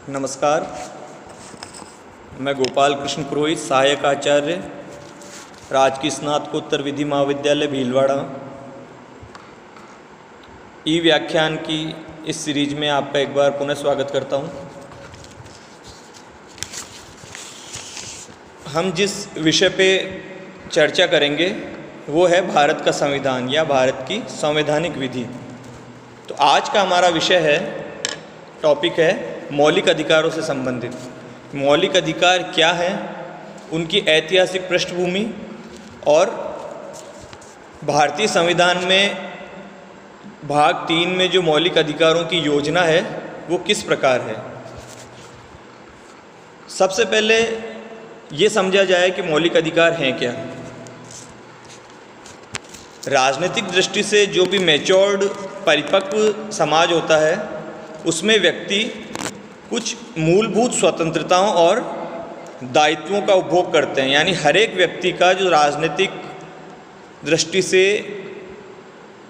नमस्कार, मैं गोपाल कृष्ण पुरोहित, सहायक आचार्य, राजकीय स्नातकोत्तर विधि महाविद्यालय भीलवाड़ा, ई व्याख्यान की इस सीरीज में आपका एक बार पुनः स्वागत करता हूं। हम जिस विषय पे चर्चा करेंगे वो है भारत का संविधान या भारत की संवैधानिक विधि। तो आज का हमारा विषय है, टॉपिक है मौलिक अधिकारों से संबंधित। मौलिक अधिकार क्या हैं, उनकी ऐतिहासिक पृष्ठभूमि और भारतीय संविधान में भाग 3 में जो मौलिक अधिकारों की योजना है वो किस प्रकार है। सबसे पहले ये समझा जाए कि मौलिक अधिकार हैं क्या। राजनीतिक दृष्टि से जो भी मैच्योर्ड परिपक्व समाज होता है उसमें व्यक्ति कुछ मूलभूत स्वतंत्रताओं और दायित्वों का उपभोग करते हैं। यानी हर एक व्यक्ति का जो राजनीतिक दृष्टि से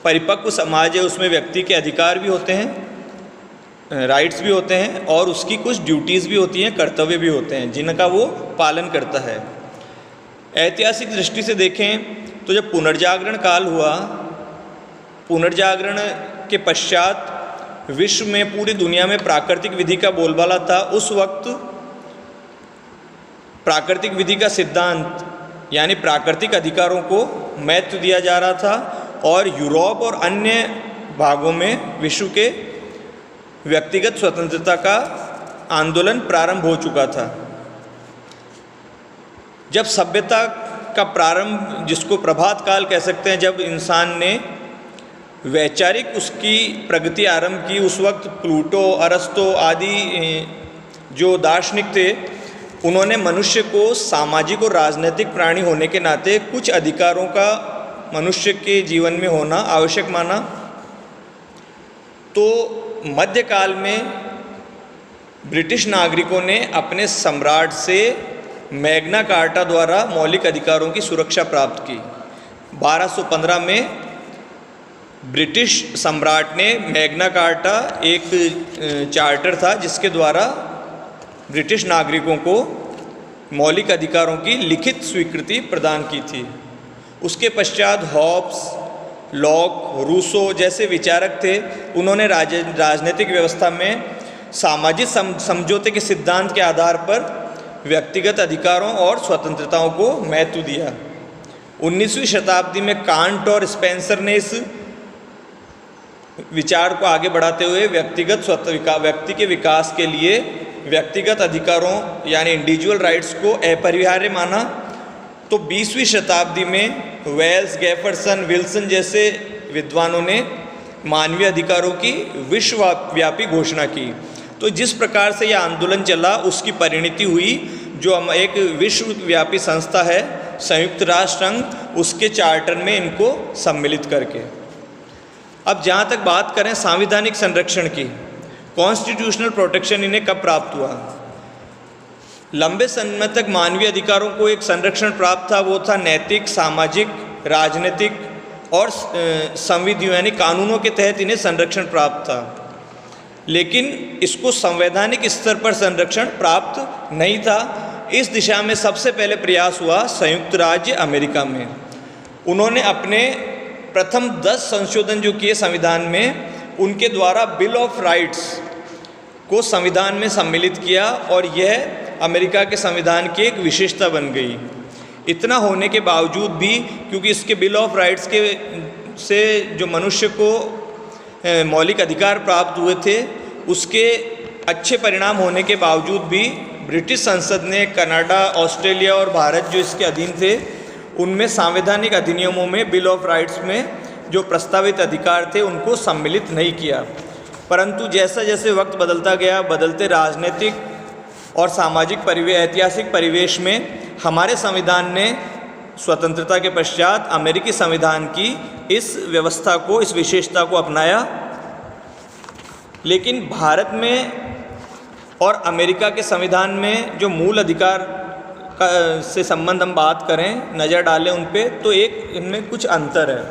परिपक्व समाज है उसमें व्यक्ति के अधिकार भी होते हैं, राइट्स भी होते हैं और उसकी कुछ ड्यूटीज़ भी होती हैं, कर्तव्य भी होते हैं जिनका वो पालन करता है। ऐतिहासिक दृष्टि से देखें तो जब पुनर्जागरण काल हुआ, पुनर्जागरण के पश्चात विश्व में, पूरी दुनिया में प्राकृतिक विधि का बोलबाला था। उस वक्त प्राकृतिक विधि का सिद्धांत यानी प्राकृतिक अधिकारों को महत्व दिया जा रहा था और यूरोप और अन्य भागों में विश्व के व्यक्तिगत स्वतंत्रता का आंदोलन प्रारंभ हो चुका था। जब सभ्यता का प्रारंभ, जिसको प्रभात काल कह सकते हैं, जब इंसान ने वैचारिक उसकी प्रगति आरंभ की, उस वक्त प्लूटो, अरस्तो आदि जो दार्शनिक थे उन्होंने मनुष्य को सामाजिक और राजनीतिक प्राणी होने के नाते कुछ अधिकारों का मनुष्य के जीवन में होना आवश्यक माना। तो मध्यकाल में ब्रिटिश नागरिकों ने अपने सम्राट से मैग्ना कार्टा द्वारा मौलिक अधिकारों की सुरक्षा प्राप्त की। 1215 में ब्रिटिश सम्राट ने मैग्ना कार्टा, एक चार्टर था जिसके द्वारा ब्रिटिश नागरिकों को मौलिक अधिकारों की लिखित स्वीकृति प्रदान की थी। उसके पश्चात हॉब्स, लॉक, रूसो जैसे विचारक थे, उन्होंने राजनीतिक व्यवस्था में सामाजिक समझौते के सिद्धांत के आधार पर व्यक्तिगत अधिकारों और स्वतंत्रताओं को महत्व दिया। 19वीं शताब्दी में कांट और स्पेंसर ने इस विचार को आगे बढ़ाते हुए व्यक्ति के विकास के लिए व्यक्तिगत अधिकारों यानी इंडिविजुअल राइट्स को अपरिहार्य माना। तो 20वीं शताब्दी में वेल्स, जेफरसन, विल्सन जैसे विद्वानों ने मानवीय अधिकारों की विश्वव्यापी घोषणा की। तो जिस प्रकार से यह आंदोलन चला उसकी परिणति हुई जो हम एक विश्वव्यापी संस्था है संयुक्त राष्ट्र संघ, उसके चार्टर में इनको सम्मिलित करके। अब जहाँ तक बात करें संवैधानिक संरक्षण की, कॉन्स्टिट्यूशनल प्रोटेक्शन इन्हें कब प्राप्त हुआ। लंबे समय तक मानवीय अधिकारों को एक संरक्षण प्राप्त था, वो था नैतिक, सामाजिक, राजनीतिक और संविधियों यानी कानूनों के तहत इन्हें संरक्षण प्राप्त था। लेकिन इसको संवैधानिक स्तर पर संरक्षण प्राप्त नहीं था। इस दिशा में सबसे पहले प्रयास हुआ संयुक्त राज्य अमेरिका में। उन्होंने अपने प्रथम 10 संशोधन जो किए संविधान में, उनके द्वारा बिल ऑफ राइट्स को संविधान में सम्मिलित किया और यह अमेरिका के संविधान की एक विशेषता बन गई। इतना होने के बावजूद भी, क्योंकि इसके बिल ऑफ राइट्स के से जो मनुष्य को मौलिक अधिकार प्राप्त हुए थे, उसके अच्छे परिणाम होने के बावजूद भी ब्रिटिश संसद ने कनाडा, ऑस्ट्रेलिया और भारत जो इसके अधीन थे उनमें संवैधानिक अधिनियमों में बिल ऑफ राइट्स में जो प्रस्तावित अधिकार थे उनको सम्मिलित नहीं किया। परंतु जैसा जैसे वक्त बदलता गया, बदलते राजनीतिक और सामाजिक ऐतिहासिक परिवेश में हमारे संविधान ने स्वतंत्रता के पश्चात अमेरिकी संविधान की इस व्यवस्था को, इस विशेषता को अपनाया। लेकिन भारत में और अमेरिका के संविधान में जो मूल अधिकार से संबंध हम बात करें, नज़र डालें उन पे, तो एक इनमें कुछ अंतर है।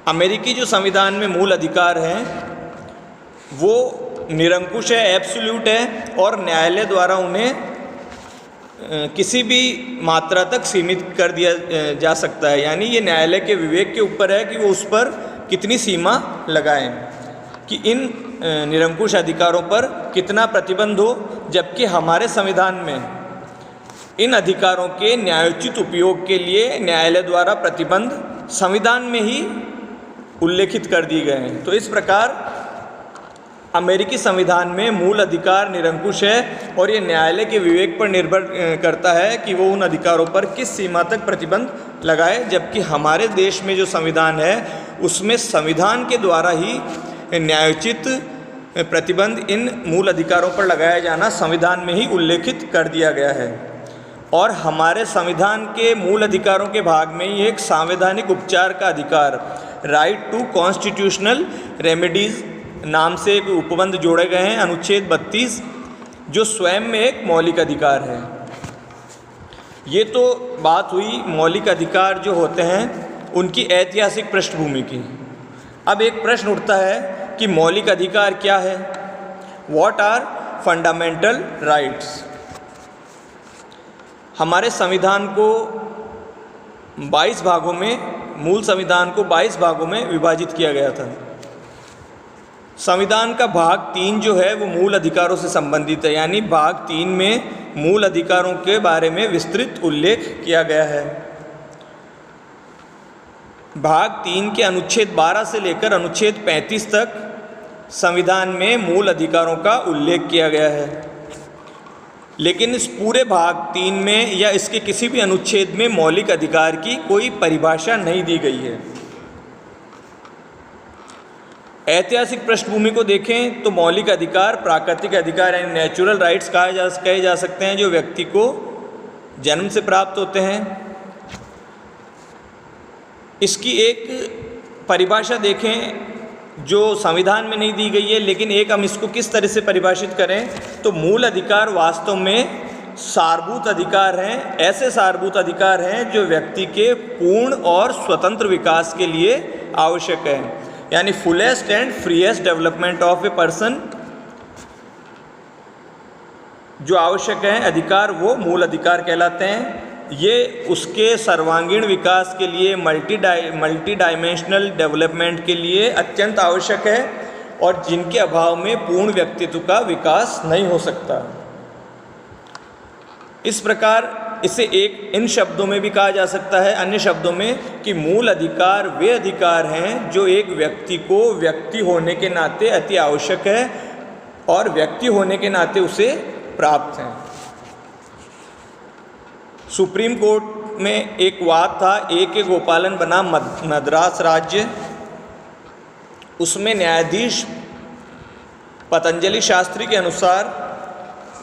अमेरिकी जो संविधान में मूल अधिकार हैं वो निरंकुश है, एब्सोल्यूट है, और न्यायालय द्वारा उन्हें किसी भी मात्रा तक सीमित कर दिया जा सकता है। यानी ये न्यायालय के विवेक के ऊपर है कि वो उस पर कितनी सीमा लगाएं, कि इन निरंकुश अधिकारों पर कितना प्रतिबंध हो, जबकि हमारे संविधान में इन अधिकारों के न्यायोचित उपयोग के लिए न्यायालय द्वारा प्रतिबंध संविधान में ही उल्लेखित कर दिए गए हैं। तो इस प्रकार अमेरिकी संविधान में मूल अधिकार निरंकुश है और ये न्यायालय के विवेक पर निर्भर करता है कि वो उन अधिकारों पर किस सीमा तक प्रतिबंध लगाए, जबकि हमारे देश में जो संविधान है उसमें संविधान के द्वारा ही न्यायोचित प्रतिबंध इन मूल अधिकारों पर लगाया जाना संविधान में ही उल्लेखित कर दिया गया है। और हमारे संविधान के मूल अधिकारों के भाग में ही एक संवैधानिक उपचार का अधिकार, राइट टू कॉन्स्टिट्यूशनल रेमेडीज़ नाम से एक उपबंध जोड़े गए हैं, अनुच्छेद 32, जो स्वयं में एक मौलिक अधिकार है। ये तो बात हुई मौलिक अधिकार जो होते हैं उनकी ऐतिहासिक पृष्ठभूमि की। अब एक प्रश्न उठता है कि मौलिक अधिकार क्या है? What are fundamental rights? हमारे संविधान को 22 भागों में, मूल संविधान को 22 भागों में विभाजित किया गया था। संविधान का भाग 3 जो है वो मूल अधिकारों से संबंधित है, यानी भाग 3 में मूल अधिकारों के बारे में विस्तृत उल्लेख किया गया है। भाग 3 के अनुच्छेद 12 से लेकर अनुच्छेद 35 तक संविधान में मूल अधिकारों का उल्लेख किया गया है, लेकिन इस पूरे भाग 3 में या इसके किसी भी अनुच्छेद में मौलिक अधिकार की कोई परिभाषा नहीं दी गई है। ऐतिहासिक पृष्ठभूमि को देखें तो मौलिक अधिकार प्राकृतिक अधिकार यानी नेचुरल राइट्स कहे जा सकते हैं, जो व्यक्ति को जन्म से प्राप्त होते हैं। इसकी एक परिभाषा देखें जो संविधान में नहीं दी गई है, लेकिन एक हम इसको किस तरह से परिभाषित करें तो मूल अधिकार वास्तव में सारभूत अधिकार हैं, ऐसे सारभूत अधिकार हैं जो व्यक्ति के पूर्ण और स्वतंत्र विकास के लिए आवश्यक है, यानी fullest and freest development of a person जो आवश्यक है अधिकार, वो मूल अधिकार कहलाते हैं। ये उसके सर्वांगीण विकास के लिए, मल्टी डायमेंशनल डेवलपमेंट के लिए अत्यंत आवश्यक है और जिनके अभाव में पूर्ण व्यक्तित्व का विकास नहीं हो सकता। इस प्रकार इसे एक इन शब्दों में भी कहा जा सकता है, अन्य शब्दों में, कि मूल अधिकार वे अधिकार हैं जो एक व्यक्ति को व्यक्ति होने के नाते अति आवश्यक है और व्यक्ति होने के नाते उसे प्राप्त हैं। सुप्रीम कोर्ट में एक वाद था, ए.के. गोपालन बना मद्रास राज्य, उसमें न्यायाधीश पतंजलि शास्त्री के अनुसार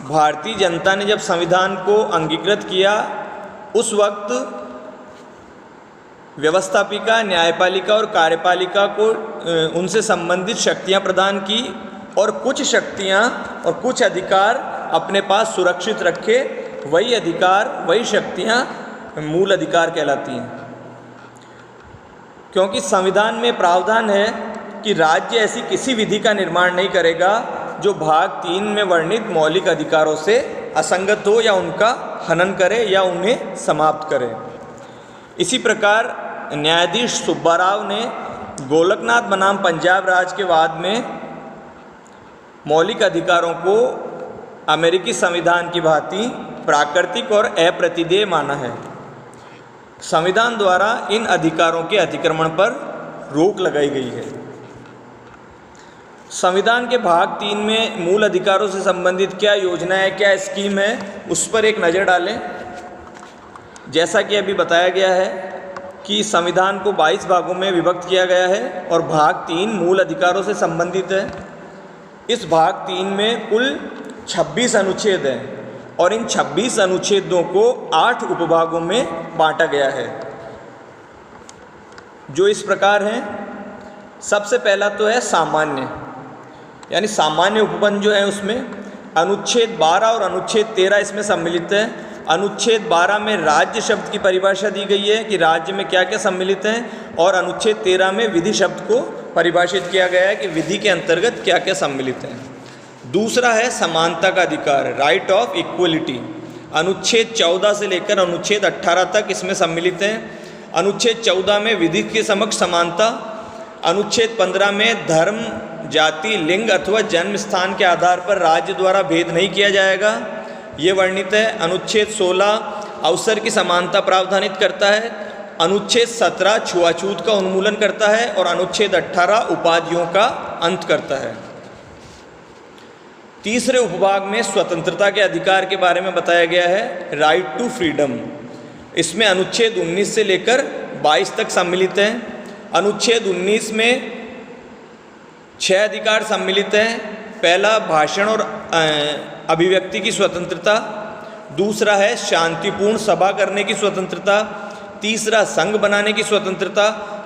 भारतीय जनता ने जब संविधान को अंगीकृत किया उस वक्त व्यवस्थापिका, न्यायपालिका और कार्यपालिका को उनसे संबंधित शक्तियां प्रदान की और कुछ शक्तियां और कुछ अधिकार अपने पास सुरक्षित रखे। वही अधिकार, वही शक्तियां मूल अधिकार कहलाती हैं, क्योंकि संविधान में प्रावधान है कि राज्य ऐसी किसी विधि का निर्माण नहीं करेगा जो भाग 3 में वर्णित मौलिक अधिकारों से असंगत हो या उनका हनन करे या उन्हें समाप्त करे। इसी प्रकार न्यायाधीश सुब्बाराव ने गोलकनाथ बनाम पंजाब राज्य के वाद में मौलिक अधिकारों को अमेरिकी संविधान की भांति प्राकृतिक और अप्रतिदेय माना है। संविधान द्वारा इन अधिकारों के अतिक्रमण पर रोक लगाई गई है। संविधान के भाग 3 में मूल अधिकारों से संबंधित क्या योजना है, क्या स्कीम है, उस पर एक नज़र डालें। जैसा कि अभी बताया गया है कि संविधान को 22 भागों में विभक्त किया गया है और भाग 3 मूल अधिकारों से संबंधित है। इस भाग 3 में कुल 26 अनुच्छेद हैं और इन 26 अनुच्छेदों को 8 उपभागों में बांटा गया है, जो इस प्रकार हैं। सबसे पहला तो है सामान्य, यानी सामान्य उपबंध जो है उसमें अनुच्छेद 12 और अनुच्छेद 13 इसमें सम्मिलित है। अनुच्छेद 12 में राज्य शब्द की परिभाषा दी गई है कि राज्य में क्या क्या सम्मिलित हैं, और अनुच्छेद 13 में विधि शब्द को परिभाषित किया गया है कि विधि के अंतर्गत क्या क्या सम्मिलित हैं। दूसरा है समानता का अधिकार, राइट ऑफ इक्वलिटी। अनुच्छेद 14 से लेकर अनुच्छेद 18 तक इसमें सम्मिलित हैं। अनुच्छेद 14 में विधि के समक्ष समानता, अनुच्छेद 15 में धर्म, जाति, लिंग अथवा जन्म स्थान के आधार पर राज्य द्वारा भेद नहीं किया जाएगा, ये वर्णित है। अनुच्छेद 16 अवसर की समानता प्रावधानित करता है। अनुच्छेद 17 छुआछूत का उन्मूलन करता है और अनुच्छेद 18 उपाधियों का अंत करता है। तीसरे उपभाग में स्वतंत्रता के अधिकार के बारे में बताया गया है, राइट टू फ्रीडम। इसमें अनुच्छेद 19 से लेकर 22 तक सम्मिलित हैं। अनुच्छेद 19 में 6 अधिकार सम्मिलित हैं। पहला भाषण और अभिव्यक्ति की स्वतंत्रता, दूसरा है शांतिपूर्ण सभा करने की स्वतंत्रता, तीसरा संघ बनाने की स्वतंत्रता,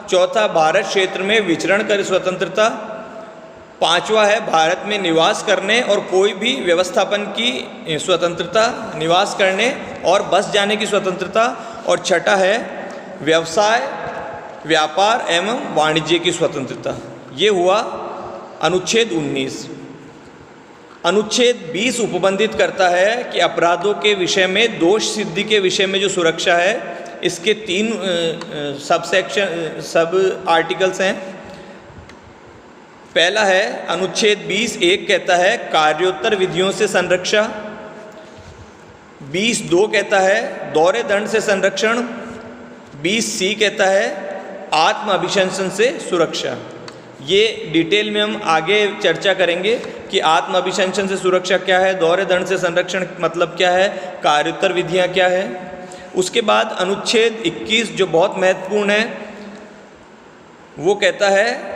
चौथा भारत क्षेत्र में विचरण कर स्वतंत्रता, पांचवा है भारत में निवास करने और कोई भी व्यवस्थापन की स्वतंत्रता, निवास करने और बस जाने की स्वतंत्रता, और छठा है व्यवसाय, व्यापार एवं वाणिज्य की स्वतंत्रता। ये हुआ अनुच्छेद 19। अनुच्छेद 20 उपबंधित करता है कि अपराधों के विषय में दोष सिद्धि के विषय में जो सुरक्षा है, इसके 3 सब आर्टिकल्स हैं। पहला है अनुच्छेद 20(1) कहता है कार्योत्तर विधियों से संरक्षा, 20(2) कहता है दौरे दंड से संरक्षण, 20(c) कहता है आत्म अभिशंसन से सुरक्षा। ये डिटेल में हम आगे चर्चा करेंगे कि आत्म अभिशंसन से सुरक्षा क्या है, दौरे दंड से संरक्षण मतलब क्या है, कार्योत्तर विधियाँ क्या है। उसके बाद अनुच्छेद 21 जो बहुत महत्वपूर्ण है, वो कहता है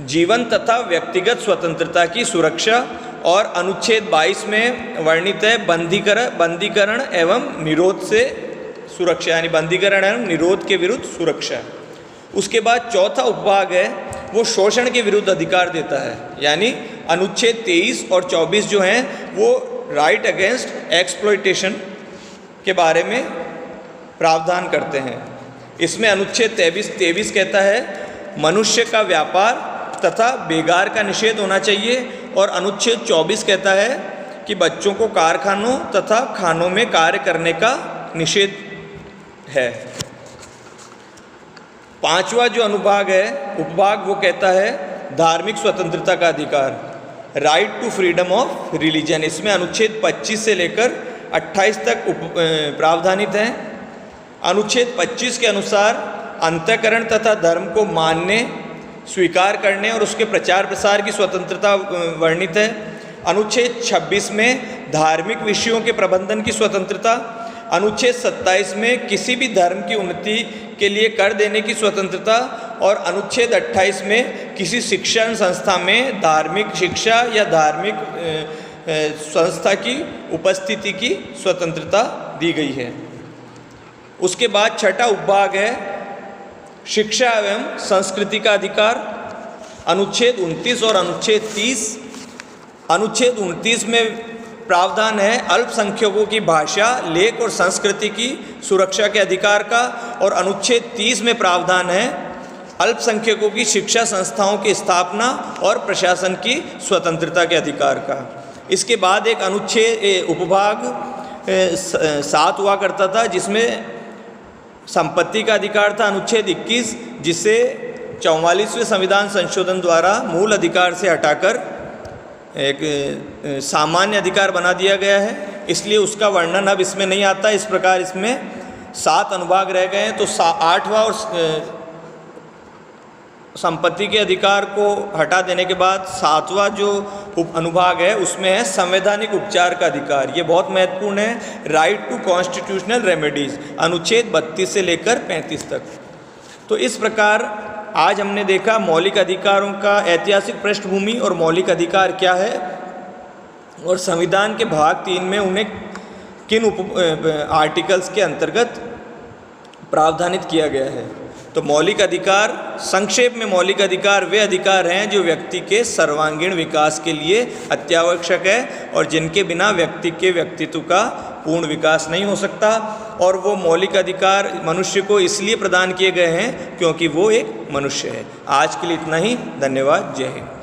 जीवन तथा व्यक्तिगत स्वतंत्रता की सुरक्षा, और अनुच्छेद 22 में वर्णित है बंदीकरण एवं निरोध से सुरक्षा, यानी बंदीकरण एवं निरोध के विरुद्ध सुरक्षा। उसके बाद चौथा उपभाग है वो शोषण के विरुद्ध अधिकार देता है, यानी अनुच्छेद 23 और 24 जो हैं वो राइट अगेंस्ट एक्सप्लॉयटेशन के बारे में प्रावधान करते हैं। इसमें अनुच्छेद 23 कहता है मनुष्य का व्यापार तथा बेगार का निषेध होना चाहिए, और अनुच्छेद 24 कहता है कि बच्चों को कारखानों तथा खानों में कार्य करने का निषेध है। पांचवा जो अनुभाग है उपभाग वो कहता है धार्मिक स्वतंत्रता का अधिकार, right to freedom of religion. इसमें अनुच्छेद 25 से लेकर 28 तक प्रावधानित हैं। अनुच्छेद 25 के अनुसार अंतःकरण तथा धर्म को मानने, स्वीकार करने और उसके प्रचार प्रसार की स्वतंत्रता वर्णित है। अनुच्छेद 26 में धार्मिक विषयों के प्रबंधन की स्वतंत्रता, अनुच्छेद 27 में किसी भी धर्म की उन्नति के लिए कर देने की स्वतंत्रता, और अनुच्छेद 28 में किसी शिक्षण संस्था में धार्मिक शिक्षा या धार्मिक संस्था की उपस्थिति की स्वतंत्रता दी गई है। उसके बाद छठा उपभाग है शिक्षा एवं संस्कृति का अधिकार, अनुच्छेद 29 और अनुच्छेद 30। अनुच्छेद 29 में प्रावधान है अल्पसंख्यकों की भाषा, लेख और संस्कृति की सुरक्षा के अधिकार का, और अनुच्छेद 30 में प्रावधान है अल्पसंख्यकों की शिक्षा संस्थाओं की स्थापना और प्रशासन की स्वतंत्रता के अधिकार का। इसके बाद एक अनुच्छेद उपभाग 7 हुआ करता था जिसमें संपत्ति का अधिकार था, अनुच्छेद 21, जिसे 44वें संविधान संशोधन द्वारा मूल अधिकार से हटाकर एक सामान्य अधिकार बना दिया गया है, इसलिए उसका वर्णन अब इसमें नहीं आता। इस प्रकार इसमें 7 अनुभाग रह गए हैं। तो 8वां और संपत्ति के अधिकार को हटा देने के बाद 7वां जो अनुभाग है उसमें है संवैधानिक उपचार का अधिकार। ये बहुत महत्वपूर्ण है, राइट टू कॉन्स्टिट्यूशनल रेमेडीज, अनुच्छेद 32 से लेकर 35 तक। तो इस प्रकार आज हमने देखा मौलिक अधिकारों का ऐतिहासिक पृष्ठभूमि और मौलिक अधिकार क्या है, और संविधान के भाग 3 में उन्हें किन आर्टिकल्स के अंतर्गत प्रावधानित किया गया है। तो मौलिक अधिकार, संक्षेप में मौलिक अधिकार वे अधिकार हैं जो व्यक्ति के सर्वांगीण विकास के लिए अत्यावश्यक है और जिनके बिना व्यक्ति के व्यक्तित्व का पूर्ण विकास नहीं हो सकता। और वो मौलिक अधिकार मनुष्य को इसलिए प्रदान किए गए हैं क्योंकि वो एक मनुष्य है। आज के लिए इतना ही, धन्यवाद, जय हिंद।